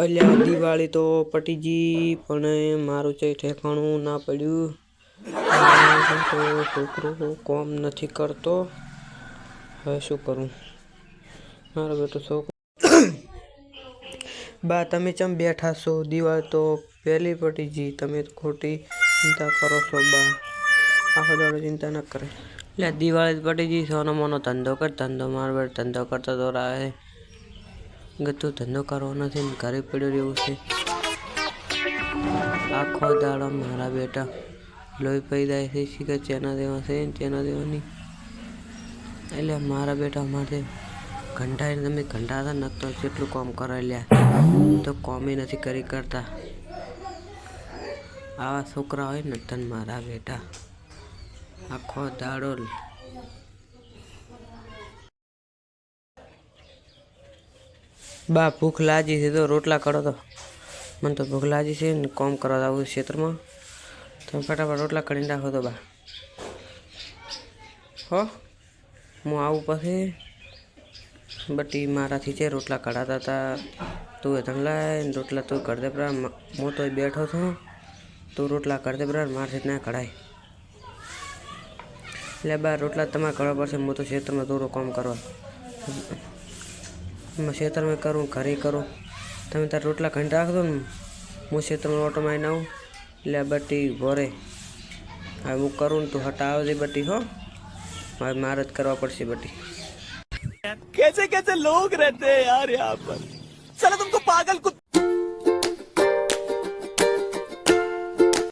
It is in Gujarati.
અલ્યા દિવાળી તો પટી ગઈ પણ મારું ચઈ ઠેકાણું ના પડ્યું. તો છોકરો કોમ નથી કરતો, હવે શું કરું? મારો બેટો છોકરો બા તમે ચમ બેઠા છો? દિવાળી તો પહેલી પટી ગઈ, તમે ખોટી ચિંતા કરો છો બા. આખો દાડો ચિંતા ન કરે. એટલે દિવાળી પટી ગઈ, સોનો મોનો ધંધો કર. ધંધો મારો બેટો ધંધો કરતો તો રાહે ગતું ધંધો કરવો નથી ને ઘરે પડ્યો રહેવું છે. આખો દાડો મારા બેટા લોહી પી જાય છે, શીખર ચેના દેવા છે ને ચેના દેવાની. એટલે મારા બેટા માટે ઘંટાઈને તમે ઘંટાતા નખતો કેટલું કામ કરો લ્યા, તો કોમે નથી કરી કરતા. આવા છોકરા હોય ને તન મારા બેટા આખો દાડો. બા ભૂખ લાગી છે તો રોટલા કરો તો. મને તો ભૂખ લાગી છે ને કોમ કરવા આવું ક્ષેત્રમાં. તમે ફટાફટ રોટલા કરીને રાખો તો બા. હો હું આવું પછી બટી મારાથી છે રોટલા કઢાતા હતા. તું ધંગલાય ને રોટલા તું કરી દે બરા. હું તો બેઠો છું, તું રોટલા કરી દે બરા, મારથી ના કઢાય. એટલે બા રોટલા તમારે કરવા પડશે. હું તો ક્ષેત્રમાં દોરો કામ કરવા, ક્ષેત્રમાં કરું, ઘરે કરું. તમે તાર રોટલા ખંડ રાખજો ને, હું ક્ષેત્રમાં ઓટો મારીને આવું. એટલે બટી ભોરે હવે હું કરું ને તું હટા આવજે બટી. હો હવે મારે જ કરવા પડશે બટી. कैसे कैसे लोग रहते हैं यार यहाँ पर, चलो तुमको पागल कुत्ते